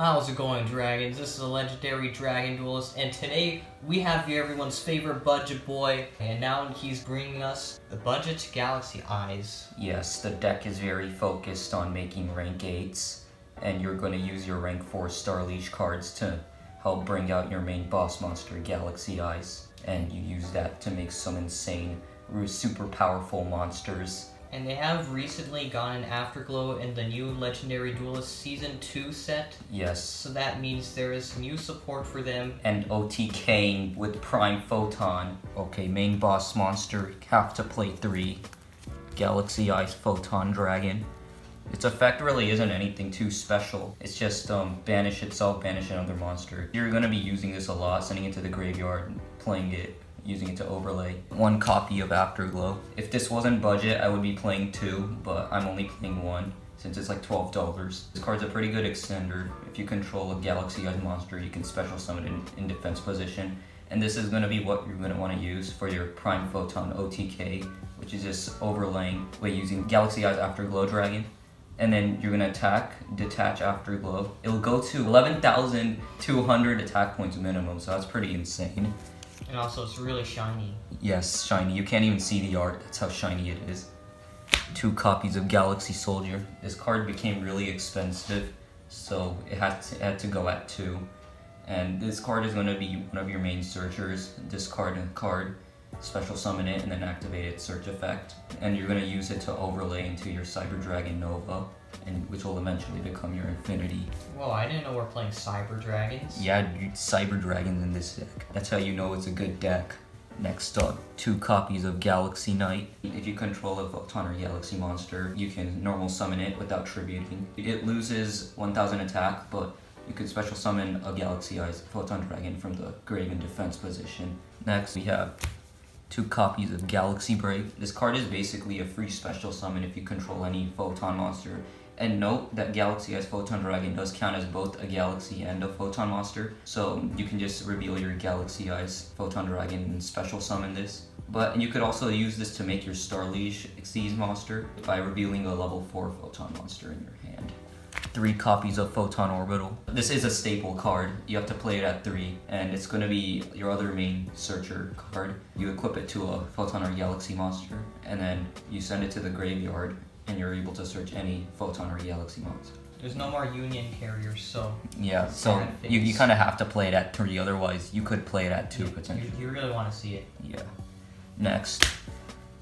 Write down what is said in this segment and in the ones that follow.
How's it going, Dragons? This is a Legendary Dragon Duelist, and today we have everyone's favorite budget boy, and now he's bringing us the budget Galaxy-Eyes. Yes, the deck is very focused on making rank 8s, and you're going to use your rank 4 Star Leash cards to help bring out your main boss monster, Galaxy-Eyes, and you use that to make some insane, super powerful monsters. And they have recently gotten Afterglow in the new Legendary Duelist Season 2 set. Yes. So that means there is new support for them. And OTKing with Prime Photon. Okay, main boss monster, have to play 3. Galaxy-Eyes Photon Dragon. Its effect really isn't anything too special. It's just banish itself, banish another monster. You're going to be using this a lot, sending it to the graveyard, playing it, using it to overlay. 1 copy of Afterglow. If this wasn't budget, I would be playing 2, but I'm only playing 1 since it's like $12. This card's a pretty good extender. If you control a Galaxy-Eyes monster, you can special summon it in defense position. And this is going to be what you're going to want to use for your Prime Photon OTK, which is just overlaying by using Galaxy-Eyes Afterglow Dragon. And then you're going to attack, detach Afterglow. It'll go to 11,200 attack points minimum, so that's pretty insane. And also, it's really shiny. Yes, shiny. You can't even see the art. That's how shiny it is. 2 copies of Galaxy Soldier. This card became really expensive, so it had to go at 2. And this card is going to be one of your main searchers. Discard a card, special summon it, and then activate its search effect. And you're going to use it to overlay into your Cyber Dragon Nova, and which will eventually become your Infinity. Whoa, I didn't know we're playing Cyber Dragons. Yeah, Cyber Dragons in this deck. That's how you know it's a good deck. Next up, 2 copies of Galaxy Knight. If you control a Photon or Galaxy monster, you can normal summon it without tributing. It loses 1000 attack, but you could special summon a Galaxy-Eyes Photon Dragon from the grave in defense position. Next, we have 2 copies of Galaxy Break. This card is basically a free special summon if you control any Photon monster. And note that Galaxy-Eyes Photon Dragon does count as both a Galaxy and a Photon monster. So you can just reveal your Galaxy-Eyes Photon Dragon and special summon this. But you could also use this to make your Star Leash Xyz monster by revealing a level 4 Photon monster in your hand. 3 copies of Photon Orbital. This is a staple card. You have to play it at 3, and it's going to be your other main searcher card. You equip it to a Photon or Galaxy monster, and then you send it to the graveyard, and you're able to search any Photon or Galaxy monster. There's no more Union carriers, so... Yeah, so you kind of have to play it at 3, otherwise you could play it at 2 potentially. You really want to see it. Yeah. Next,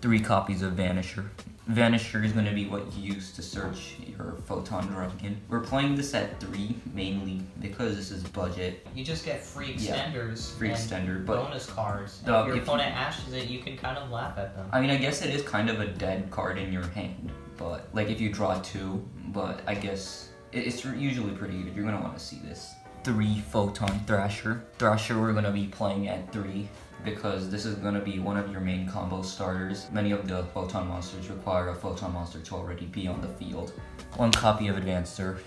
3 copies of Vanisher. Vanisher is going to be what you use to search your Photon Dragon. We're playing this at 3 mainly because this is budget. You just get free extenders, free extender, but bonus cards. If your opponent ashes it, you can kind of laugh at them. I mean, I guess it is kind of a dead card in your hand, but like if you draw 2, but I guess it's usually pretty good. You're going to want to see this. 3 Photon Thrasher. Thrasher we're going to be playing at 3. Because this is going to be one of your main combo starters. Many of the Photon monsters require a Photon monster to already be on the field. 1 copy of Advancer.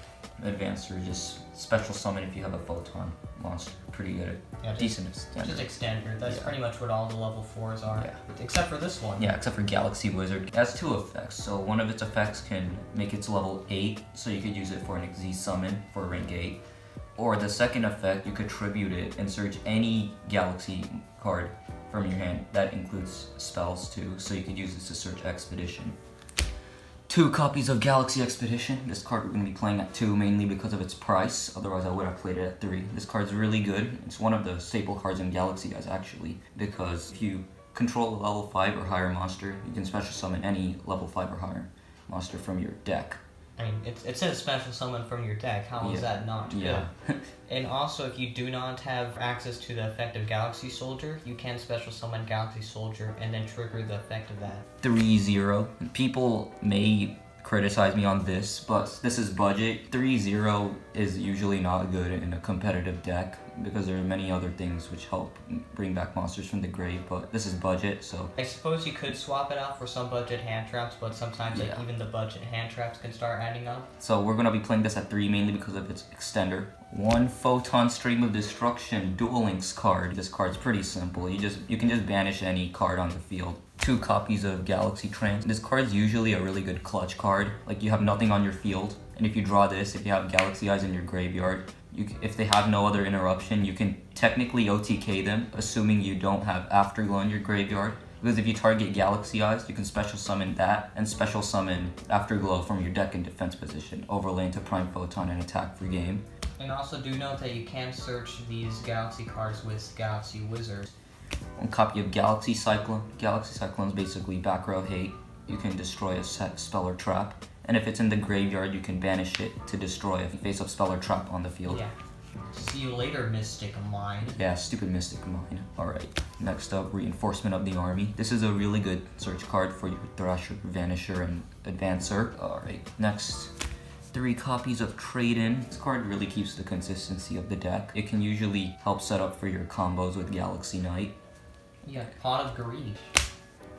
Advancer, just special summon if you have a Photon monster. Pretty good. Yeah, decent extender. Just extender. That's pretty much what all the level 4s are. Yeah. Except for this one. Yeah, except for Galaxy Wizard. It has 2 effects. So one of its effects can make its level 8. So you could use it for an Xyz summon for rank 8. Or the second effect, you could tribute it and search any Galaxy card from your hand. That includes spells too, so you could use this to search Expedition. 2 copies of Galaxy Expedition. This card we're going to be playing at 2 mainly because of its price, otherwise I would have played it at 3. This card's really good. It's one of the staple cards in Galaxy-Eyes actually, because if you control a level 5 or higher monster, you can special summon any level 5 or higher monster from your deck. I mean, it says special summon from your deck. How is that not good? Yeah. And also, if you do not have access to the effect of Galaxy Soldier, you can special summon Galaxy Soldier and then trigger the effect of that. 3-0. People may criticize me on this, but this is budget. 3-0 is usually not good in a competitive deck because there are many other things which help bring back monsters from the grave, but this is budget, so... I suppose you could swap it out for some budget hand traps, but sometimes like even the budget hand traps can start adding up. So we're going to be playing this at 3 mainly because of its extender. 1 Photon Stream of Destruction Duel Links card. This card's pretty simple. You can just banish any card on the field. 2 copies of Galaxy Trance. This card's usually a really good clutch card. Like you have nothing on your field And if you draw this, if you have Galaxy-Eyes in your graveyard, if they have no other interruption, you can technically OTK them, assuming you don't have Afterglow in your graveyard. Because if you target Galaxy-Eyes, you can special summon that and special summon Afterglow from your deck in defense position, overlay into Prime Photon and attack for game. And also do note that you can search these Galaxy cards with Galaxy Wizards. One copy of Galaxy Cyclone. Galaxy Cyclone is basically back row hate. You can destroy a set spell or trap. And if it's in the graveyard, you can banish it to destroy a face-up spell or trap on the field. Yeah. See you later, Mystic Mind. Yeah, stupid Mystic Mind. Alright, next up, Reinforcement of the Army. This is a really good search card for your Thrasher, Vanisher, and Advancer. Alright, next, 3 copies of Trade-In. This card really keeps the consistency of the deck. It can usually help set up for your combos with Galaxy Knight. Yeah, Pot of Greed.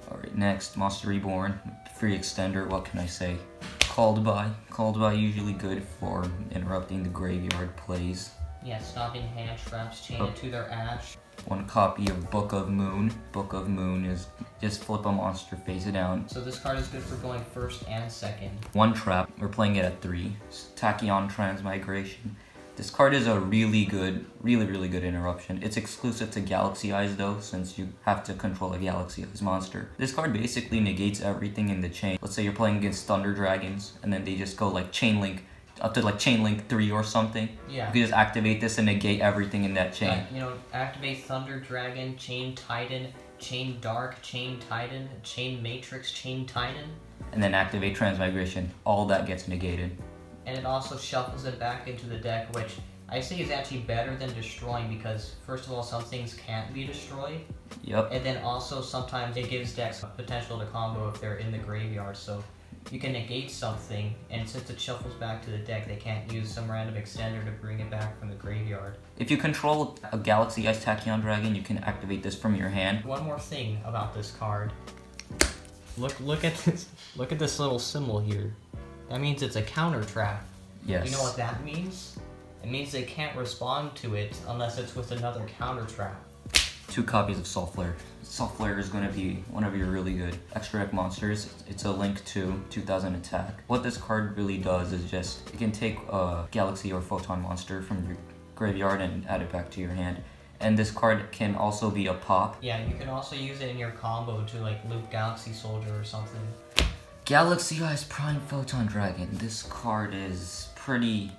Alright, next, Monster Reborn. Free extender, what can I say? Called by. Called by usually good for interrupting the graveyard plays. Yeah, stopping hand traps, chain it to their ash. 1 copy of Book of Moon. Book of Moon is just flip a monster face it down. So this card is good for going first and second. 1 trap, we're playing it at 3. Tachyon Transmigration. This card is a really good interruption. It's exclusive to Galaxy-Eyes though, since you have to control a Galaxy-Eyes monster. This card basically negates everything in the chain. Let's say you're playing against Thunder Dragons, and then they just go like Chain Link, up to like Chain Link 3 or something. Yeah. You can just activate this and negate everything in that chain. You know, activate Thunder Dragon, Chain Titan, Chain Dark, Chain Titan, Chain Matrix, Chain Titan. And then activate Transmigration. All that gets negated. And it also shuffles it back into the deck, which I say is actually better than destroying because, first of all, some things can't be destroyed. Yep. And then also sometimes it gives decks potential to combo if they're in the graveyard. So you can negate something, and since it shuffles back to the deck, they can't use some random extender to bring it back from the graveyard. If you control a Galaxy-Eyes Tachyon Dragon, you can activate this from your hand. One more thing about this card. Look at this. Look at this little symbol here. That means it's a counter trap. Yes. You know what that means? It means they can't respond to it unless it's with another counter trap. 2 copies of Salt Flare. Salt Flare is going to be one of your really good extra deck monsters. It's a link to 2000 attack. What this card really does is just, it can take a Galaxy or Photon monster from your graveyard and add it back to your hand. And this card can also be a pop. Yeah, you can also use it in your combo to like loop Galaxy Soldier or something. Galaxy-Eyes Prime Photon Dragon. This card is pretty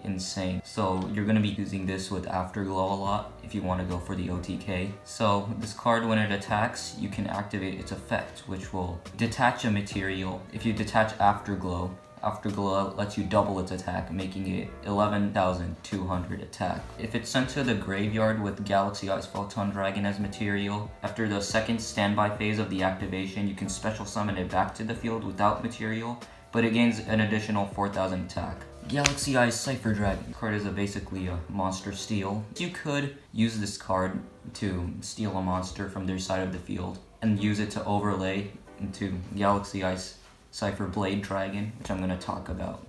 insane. So you're going to be using this with Afterglow a lot if you want to go for the OTK. So this card, when it attacks, you can activate its effect, which will detach a material. If you detach Afterglow, Afterglow lets you double its attack, making it 11,200 attack. If it's sent to the graveyard with Galaxy-Eyes Photon Dragon as material, after the second standby phase of the activation, you can special summon it back to the field without material, but it gains an additional 4,000 attack. Galaxy-Eyes Cypher Dragon. The card is basically a monster steal. You could use this card to steal a monster from their side of the field and use it to overlay into Galaxy-Eyes Cypher Blade Dragon, which I'm going to talk about.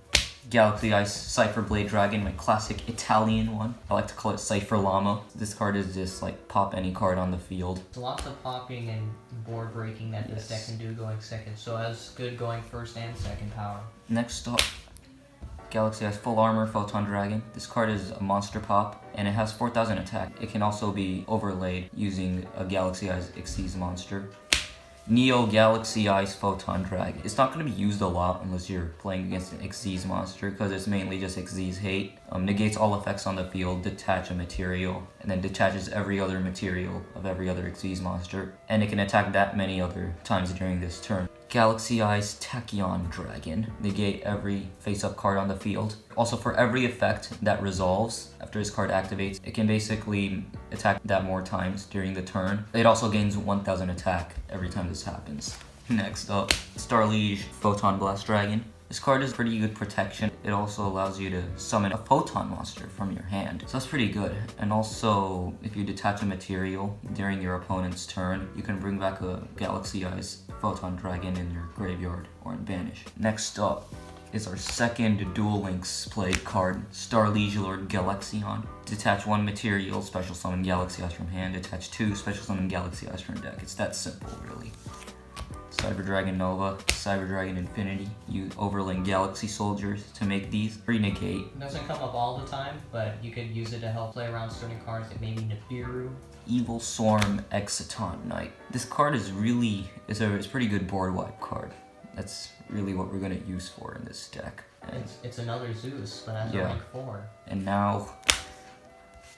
Galaxy-Eyes Cypher Blade Dragon, my classic Italian one. I like to call it Cypher Llama. This card is just like pop any card on the field. There's lots of popping and board breaking that this deck can do going second, so that's good going first and second power. Next up, Galaxy-Eyes Full Armor Photon Dragon. This card is a monster pop, and it has 4,000 attack. It can also be overlaid using a Galaxy-Eyes Xyz monster. Neo Galaxy-Eyes Photon Dragon. It's not going to be used a lot unless you're playing against an Xyz monster, because it's mainly just Xyz hate. Negates all effects on the field, detach a material, and then detaches every other material of every other Xyz monster, and it can attack that many other times during this turn. Galaxy-Eyes Tachyon Dragon. Negate every face-up card on the field. Also, for every effect that resolves after this card activates, it can basically attack that more times during the turn. It also gains 1,000 attack every time this happens. Next up, Starliege Photon Blast Dragon. This card is pretty good protection. It also allows you to summon a Photon monster from your hand. So that's pretty good. And also, if you detach a material during your opponent's turn, you can bring back a Galaxy-Eyes Photon Dragon in your graveyard or in Banish. Next up is our second Duel Links played card, Starliege Lord Galaxion. Detach 1 material, special summon Galaxy-Eyes from hand. Detach 2, special summon Galaxy-Eyes from deck. It's that simple, really. Cyber Dragon Nova, Cyber Dragon Infinity. You overlay Galaxy Soldiers to make these. Free negate. It doesn't come up all the time, but you could use it to help play around certain cards like maybe Nibiru. Evil Swarm Exciton Knight. This card is really, it's a pretty good board wipe card. That's really what we're gonna use for in this deck. And It's another Zeus, but has a Yeah. rank 4. And now,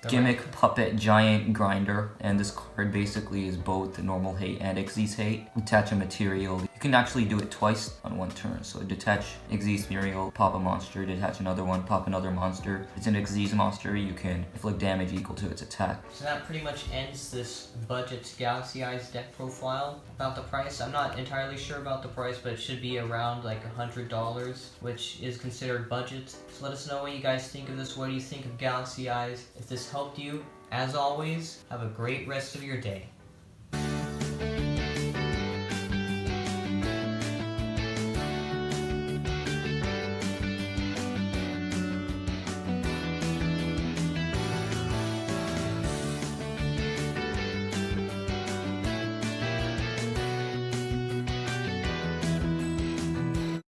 The Gimmick rank- Puppet Giant Grinder, and this card basically is both the normal hate and Xyz hate. Attach a material. You can actually do it twice on one turn. So detach Xyz material, pop a monster, detach another one, pop another monster. If it's an Xyz monster, you can inflict damage equal to its attack. So that pretty much ends this budget Galaxy-Eyes deck profile. About the price, I'm not entirely sure about the price, but it should be around like $100, which is considered budget. So let us know what you guys think of this. What do you think of Galaxy-Eyes? If this helped you, as always, have a great rest of your day.